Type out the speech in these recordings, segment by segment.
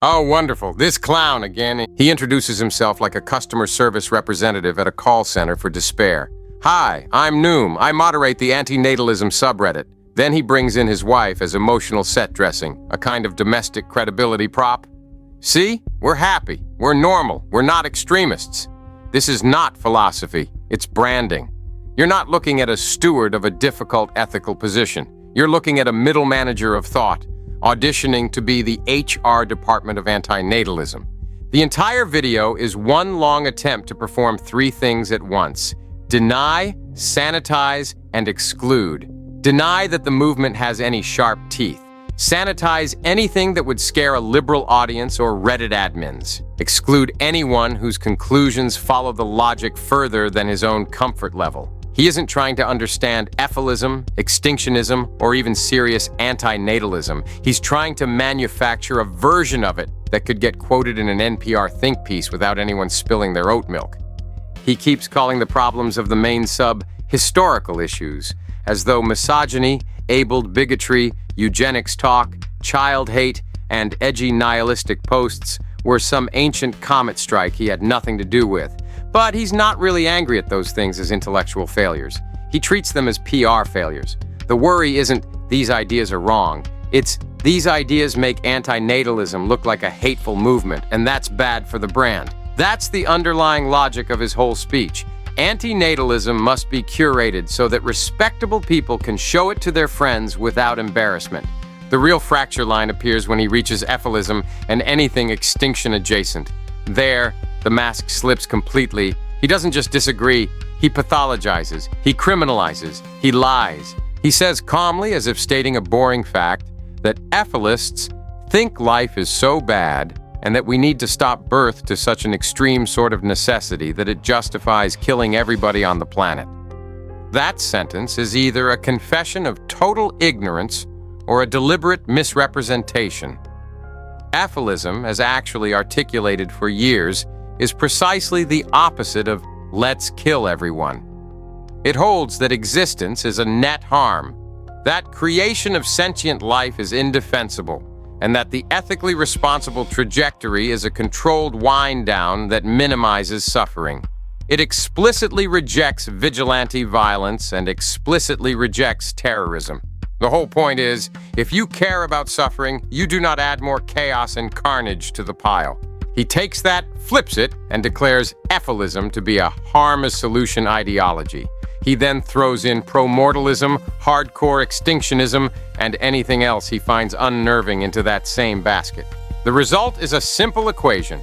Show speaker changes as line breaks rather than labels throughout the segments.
Oh, wonderful. This clown again. He introduces himself like a customer service representative at a call center for despair. Hi, I'm Nume. I moderate the Antinatalism subreddit. Then he brings in his wife as emotional set dressing, a kind of domestic credibility prop. See? We're happy. We're normal. We're not extremists. This is not philosophy. It's branding. You're not looking at a steward of a difficult ethical position. You're looking at a middle manager of thought, auditioning to be the HR department of antinatalism. The entire video is one long attempt to perform three things at once: deny, sanitize, and exclude. Deny that the movement has any sharp teeth. Sanitize anything that would scare a liberal audience or Reddit admins. Exclude anyone whose conclusions follow the logic further than his own comfort level. He isn't trying to understand EFILism, extinctionism, or even serious antinatalism. He's trying to manufacture a version of it that could get quoted in an NPR think piece without anyone spilling their oat milk. He keeps calling the problems of the main sub historical issues, as though misogyny, abled bigotry, eugenics talk, child hate, and edgy nihilistic posts were some ancient comet strike he had nothing to do with. But he's not really angry at those things as intellectual failures. He treats them as PR failures. The worry isn't these ideas are wrong. It's these ideas make antinatalism look like a hateful movement, and that's bad for the brand. That's the underlying logic of his whole speech. Antinatalism must be curated so that respectable people can show it to their friends without embarrassment. The real fracture line appears when he reaches EFILism and anything extinction adjacent. There, the mask slips completely. He doesn't just disagree, he pathologizes, he criminalizes, he lies. He says calmly, as if stating a boring fact, that EFILists think life is so bad and that we need to stop birth to such an extreme sort of necessity that it justifies killing everybody on the planet. That sentence is either a confession of total ignorance or a deliberate misrepresentation. EFILism, as actually articulated for years, is precisely the opposite of let's kill everyone. It holds that existence is a net harm, that creation of sentient life is indefensible, and that the ethically responsible trajectory is a controlled wind down that minimizes suffering. It explicitly rejects vigilante violence and explicitly rejects terrorism. The whole point is, if you care about suffering, you do not add more chaos and carnage to the pile. He takes that, flips it, and declares EFILism to be a harm-as-solution ideology. He then throws in pro-mortalism, hardcore extinctionism, and anything else he finds unnerving into that same basket. The result is a simple equation.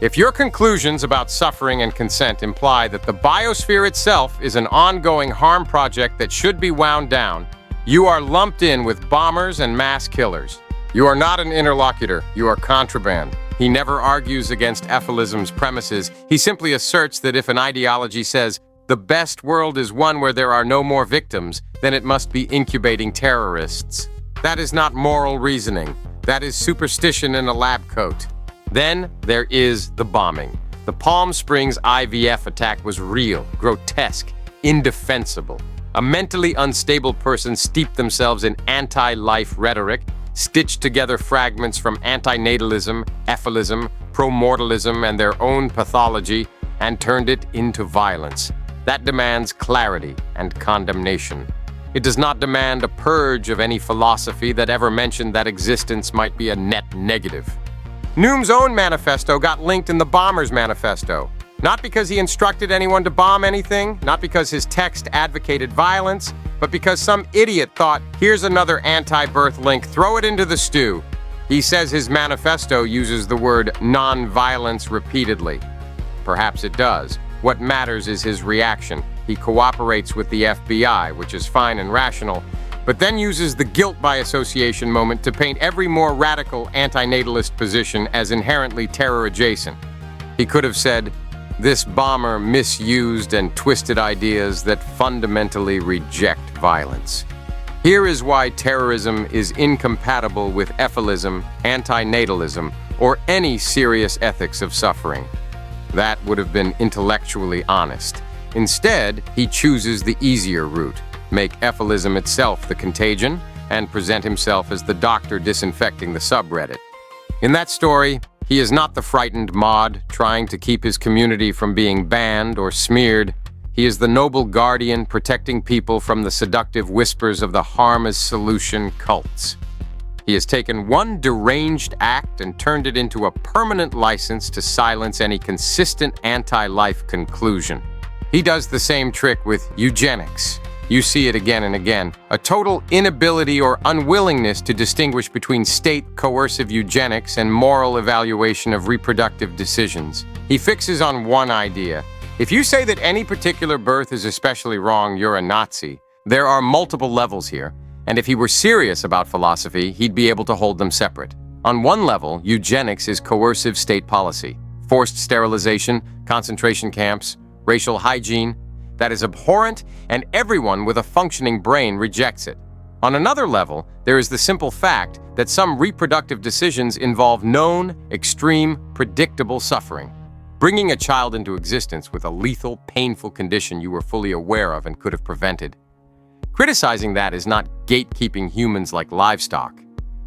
If your conclusions about suffering and consent imply that the biosphere itself is an ongoing harm project that should be wound down, you are lumped in with bombers and mass killers. You are not an interlocutor, you are contraband. He never argues against EFILism's premises. He simply asserts that if an ideology says, the best world is one where there are no more victims, then it must be incubating terrorists. That is not moral reasoning. That is superstition in a lab coat. Then there is the bombing. The Palm Springs IVF attack was real, grotesque, indefensible. A mentally unstable person steeped themselves in anti-life rhetoric, stitched together fragments from antinatalism, EFILism, pro-mortalism, and their own pathology, and turned it into violence. That demands clarity and condemnation. It does not demand a purge of any philosophy that ever mentioned that existence might be a net negative. Nume's own manifesto got linked in the bomber's manifesto. Not because he instructed anyone to bomb anything, not because his text advocated violence, but because some idiot thought, here's another anti-birth link, throw it into the stew. He says his manifesto uses the word non-violence repeatedly. Perhaps it does. What matters is his reaction. He cooperates with the FBI, which is fine and rational, but then uses the guilt by association moment to paint every more radical antinatalist position as inherently terror-adjacent. He could have said, this bomber misused and twisted ideas that fundamentally reject violence. Here is why terrorism is incompatible with EFILism, antinatalism, or any serious ethics of suffering. That would have been intellectually honest. Instead, he chooses the easier route, make EFILism itself the contagion, and present himself as the doctor disinfecting the subreddit. In that story, he is not the frightened mod trying to keep his community from being banned or smeared. He is the noble guardian protecting people from the seductive whispers of the harm-as-solution cults. He has taken one deranged act and turned it into a permanent license to silence any consistent anti-life conclusion. He does the same trick with eugenics. You see it again and again. A total inability or unwillingness to distinguish between state coercive eugenics and moral evaluation of reproductive decisions. He fixes on one idea. If you say that any particular birth is especially wrong, you're a Nazi. There are multiple levels here, and if he were serious about philosophy, he'd be able to hold them separate. On one level, eugenics is coercive state policy. Forced sterilization, concentration camps, racial hygiene, that is abhorrent, and everyone with a functioning brain rejects it. On another level, there is the simple fact that some reproductive decisions involve known, extreme, predictable suffering. Bringing a child into existence with a lethal, painful condition you were fully aware of and could have prevented. Criticizing that is not gatekeeping humans like livestock.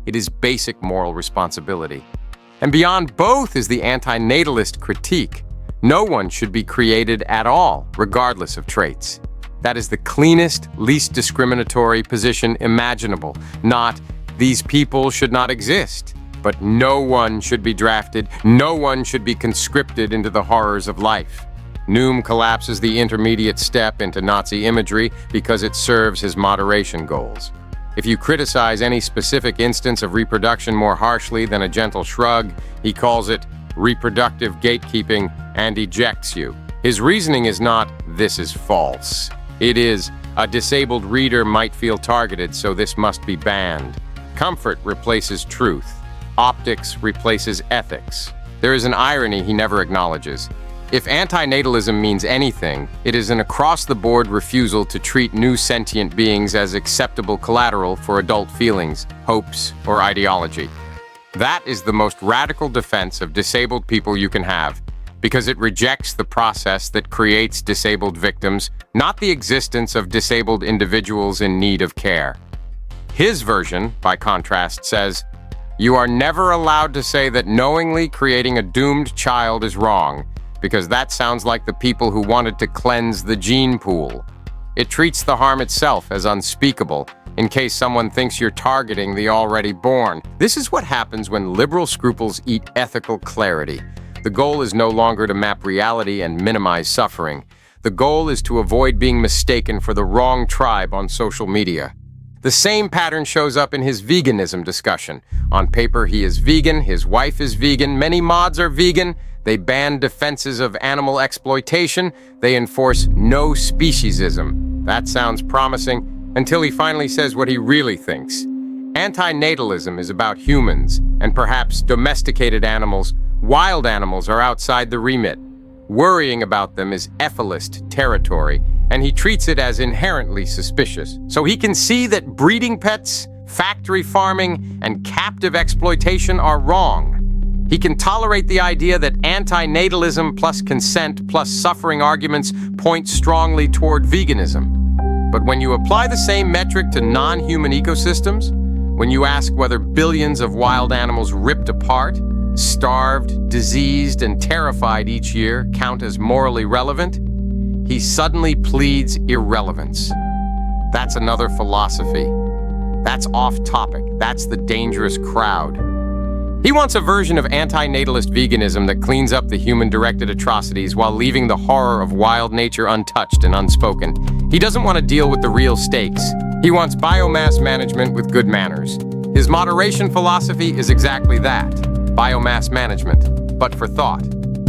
It is basic moral responsibility. And beyond both is the anti-natalist critique. No one should be created at all, regardless of traits. That is the cleanest, least discriminatory position imaginable. Not, these people should not exist. But no one should be drafted, no one should be conscripted into the horrors of life. Nume collapses the intermediate step into Nazi imagery because it serves his moderation goals. If you criticize any specific instance of reproduction more harshly than a gentle shrug, he calls it reproductive gatekeeping and ejects you. His reasoning is not, this is false. It is, a disabled reader might feel targeted, so this must be banned. Comfort replaces truth. Optics replaces ethics. There is an irony he never acknowledges. If antinatalism means anything, it is an across-the-board refusal to treat new sentient beings as acceptable collateral for adult feelings, hopes, or ideology. That is the most radical defense of disabled people you can have, because it rejects the process that creates disabled victims, not the existence of disabled individuals in need of care. His version, by contrast, says, you are never allowed to say that knowingly creating a doomed child is wrong, because that sounds like the people who wanted to cleanse the gene pool. It treats the harm itself as unspeakable, in case someone thinks you're targeting the already born. This is what happens when liberal scruples eat ethical clarity. The goal is no longer to map reality and minimize suffering. The goal is to avoid being mistaken for the wrong tribe on social media. The same pattern shows up in his veganism discussion. On paper, he is vegan, his wife is vegan, many mods are vegan. They ban defenses of animal exploitation. They enforce no speciesism. That sounds promising, until he finally says what he really thinks. Antinatalism is about humans, and perhaps domesticated animals. Wild animals are outside the remit. Worrying about them is EFIList territory, and he treats it as inherently suspicious. So he can see that breeding pets, factory farming, and captive exploitation are wrong. He can tolerate the idea that antinatalism plus consent plus suffering arguments point strongly toward veganism. But when you apply the same metric to non-human ecosystems, when you ask whether billions of wild animals ripped apart, starved, diseased, and terrified each year count as morally relevant, he suddenly pleads irrelevance. That's another philosophy. That's off topic. That's the dangerous crowd. He wants a version of antinatalist veganism that cleans up the human-directed atrocities while leaving the horror of wild nature untouched and unspoken. He doesn't want to deal with the real stakes. He wants biomass management with good manners. His moderation philosophy is exactly that, biomass management, but for thought.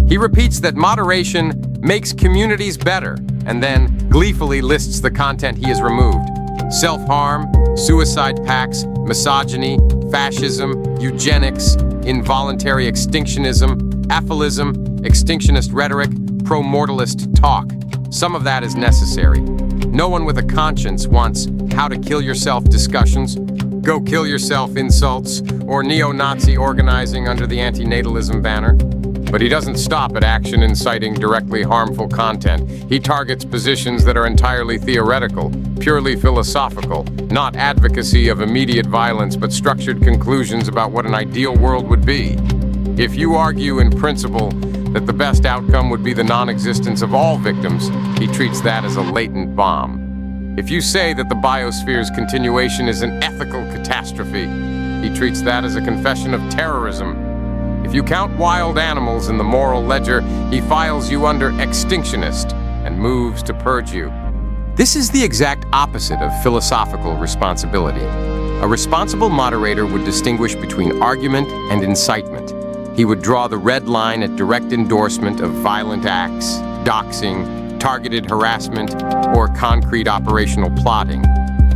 He repeats that moderation makes communities better, and then gleefully lists the content he has removed. Self-harm, suicide pacts, misogyny, fascism, eugenics, involuntary extinctionism, EFILism, extinctionist rhetoric, pro-mortalist talk. Some of that is necessary. No one with a conscience wants how to kill yourself discussions, go kill yourself insults, or neo-Nazi organizing under the antinatalism banner. But he doesn't stop at action inciting directly harmful content. He targets positions that are entirely theoretical, purely philosophical, not advocacy of immediate violence, but structured conclusions about what an ideal world would be. If you argue in principle that the best outcome would be the non-existence of all victims, he treats that as a latent bomb. If you say that the biosphere's continuation is an ethical catastrophe, he treats that as a confession of terrorism. If you count wild animals in the moral ledger, he files you under extinctionist and moves to purge you. This is the exact opposite of philosophical responsibility. A responsible moderator would distinguish between argument and incitement. He would draw the red line at direct endorsement of violent acts, doxing, targeted harassment, or concrete operational plotting.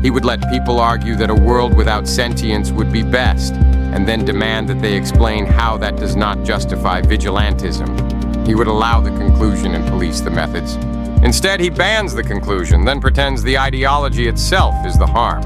He would let people argue that a world without sentience would be best, and then demand that they explain how that does not justify vigilantism. He would allow the conclusion and police the methods. Instead, he bans the conclusion, then pretends the ideology itself is the harm.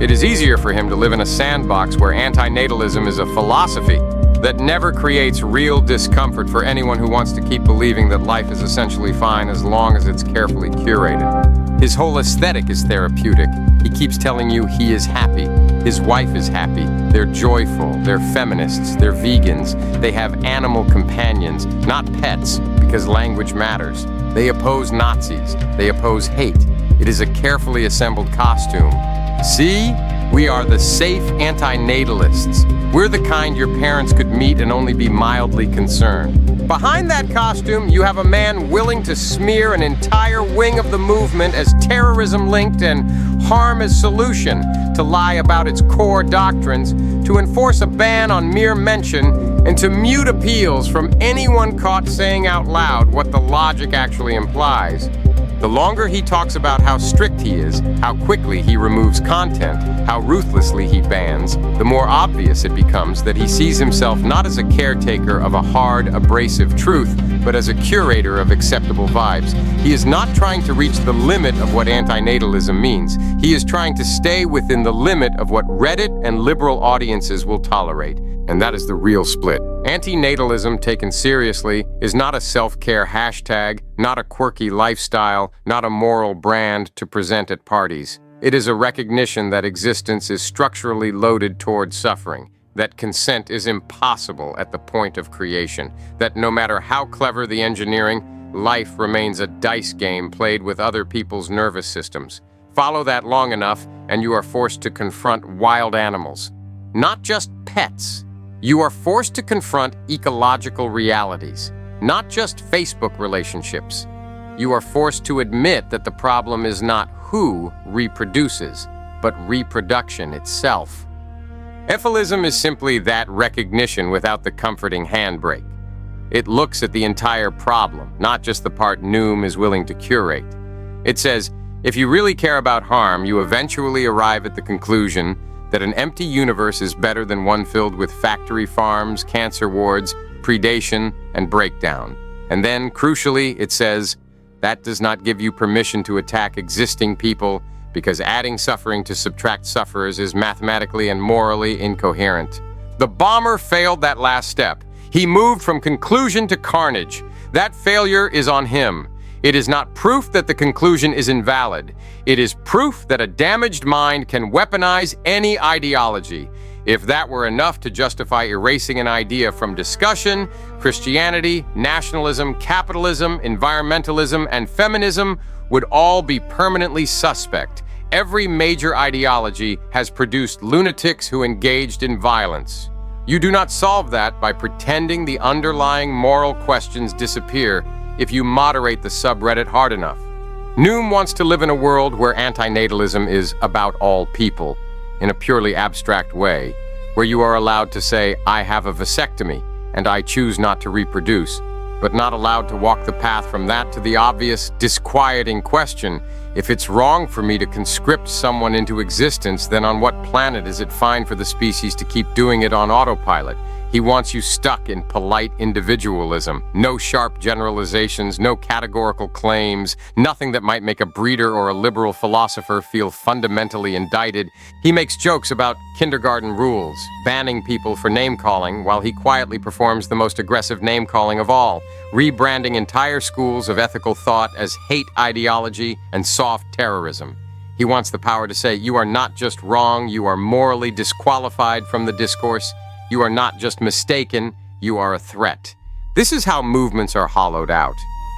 It is easier for him to live in a sandbox where antinatalism is a philosophy that never creates real discomfort for anyone who wants to keep believing that life is essentially fine as long as it's carefully curated. His whole aesthetic is therapeutic. He keeps telling you he is happy. His wife is happy. They're joyful. They're feminists. They're vegans. They have animal companions, not pets, because language matters. They oppose Nazis. They oppose hate. It is a carefully assembled costume. See? We are the safe antinatalists. We're the kind your parents could meet and only be mildly concerned. Behind that costume, you have a man willing to smear an entire wing of the movement as terrorism-linked and harm as solution, to lie about its core doctrines, to enforce a ban on mere mention, and to mute appeals from anyone caught saying out loud what the logic actually implies. The longer he talks about how strict he is, how quickly he removes content, how ruthlessly he bans, the more obvious it becomes that he sees himself not as a caretaker of a hard, abrasive truth, but as a curator of acceptable vibes. He is not trying to reach the limit of what antinatalism means. He is trying to stay within the limit of what Reddit and liberal audiences will tolerate. And that is the real split. Antinatalism, taken seriously, is not a self-care hashtag, not a quirky lifestyle, not a moral brand to present at parties. It is a recognition that existence is structurally loaded toward suffering, that consent is impossible at the point of creation, that no matter how clever the engineering, life remains a dice game played with other people's nervous systems. Follow that long enough, and you are forced to confront wild animals. Not just pets. You are forced to confront ecological realities, not just Facebook relationships. You are forced to admit that the problem is not who reproduces, but reproduction itself. EFILism is simply that recognition without the comforting handbrake. It looks at the entire problem, not just the part Nume is willing to curate. It says, if you really care about harm, you eventually arrive at the conclusion that an empty universe is better than one filled with factory farms, cancer wards, predation, and breakdown. And then, crucially, it says, that does not give you permission to attack existing people, because adding suffering to subtract sufferers is mathematically and morally incoherent. The bomber failed that last step. He moved from conclusion to carnage. That failure is on him. It is not proof that the conclusion is invalid. It is proof that a damaged mind can weaponize any ideology. If that were enough to justify erasing an idea from discussion, Christianity, nationalism, capitalism, environmentalism, and feminism would all be permanently suspect. Every major ideology has produced lunatics who engaged in violence. You do not solve that by pretending the underlying moral questions disappear if you moderate the subreddit hard enough. Nume wants to live in a world where antinatalism is about all people, in a purely abstract way, where you are allowed to say, I have a vasectomy, and I choose not to reproduce, but not allowed to walk the path from that to the obvious, disquieting question, if it's wrong for me to conscript someone into existence, then on what planet is it fine for the species to keep doing it on autopilot? He wants you stuck in polite individualism. No sharp generalizations, no categorical claims, nothing that might make a breeder or a liberal philosopher feel fundamentally indicted. He makes jokes about kindergarten rules, banning people for name-calling, while he quietly performs the most aggressive name-calling of all, rebranding entire schools of ethical thought as hate ideology and soft terrorism. He wants the power to say, you are not just wrong, you are morally disqualified from the discourse. You are not just mistaken, you are a threat. This is how movements are hollowed out.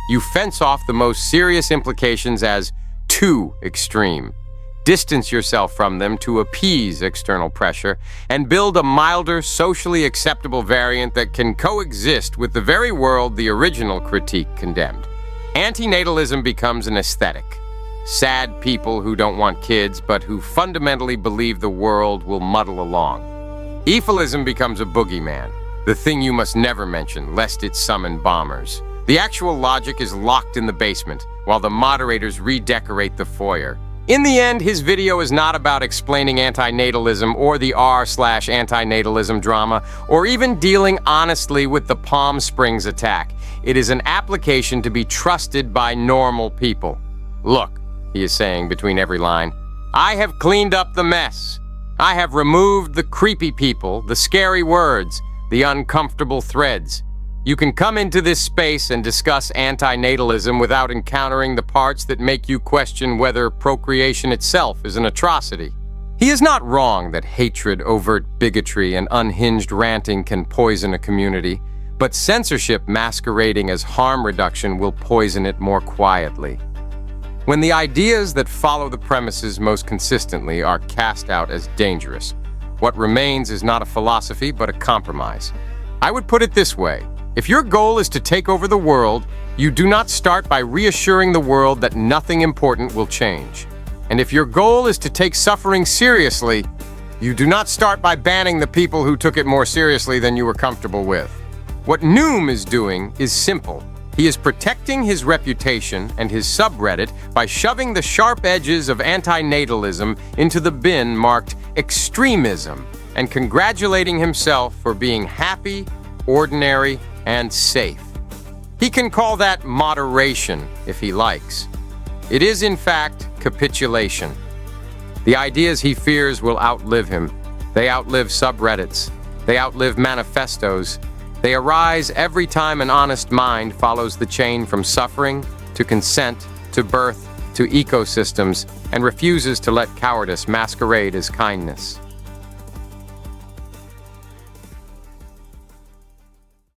You fence off the most serious implications as too extreme. Distance yourself from them to appease external pressure, and build a milder, socially acceptable variant that can coexist with the very world the original critique condemned. Antinatalism becomes an aesthetic. Sad people who don't want kids, but who fundamentally believe the world will muddle along. EFILism becomes a boogeyman, the thing you must never mention, lest it summon bombers. The actual logic is locked in the basement, while the moderators redecorate the foyer. In the end, his video is not about explaining antinatalism or the r/antinatalism drama, or even dealing honestly with the Palm Springs attack. It is an application to be trusted by normal people. Look, he is saying between every line, I have cleaned up the mess. I have removed the creepy people, the scary words, the uncomfortable threads. You can come into this space and discuss antinatalism without encountering the parts that make you question whether procreation itself is an atrocity. He is not wrong that hatred, overt bigotry, and unhinged ranting can poison a community, but censorship masquerading as harm reduction will poison it more quietly. When the ideas that follow the premises most consistently are cast out as dangerous, what remains is not a philosophy but a compromise. I would put it this way. If your goal is to take over the world, you do not start by reassuring the world that nothing important will change. And if your goal is to take suffering seriously, you do not start by banning the people who took it more seriously than you were comfortable with. What Nume is doing is simple. He is protecting his reputation and his subreddit by shoving the sharp edges of antinatalism into the bin marked extremism and congratulating himself for being happy, ordinary, and safe. He can call that moderation if he likes. It is, in fact, capitulation. The ideas he fears will outlive him. They outlive subreddits. They outlive manifestos. They arise every time an honest mind follows the chain from suffering to consent to birth to ecosystems and refuses to let cowardice masquerade as kindness.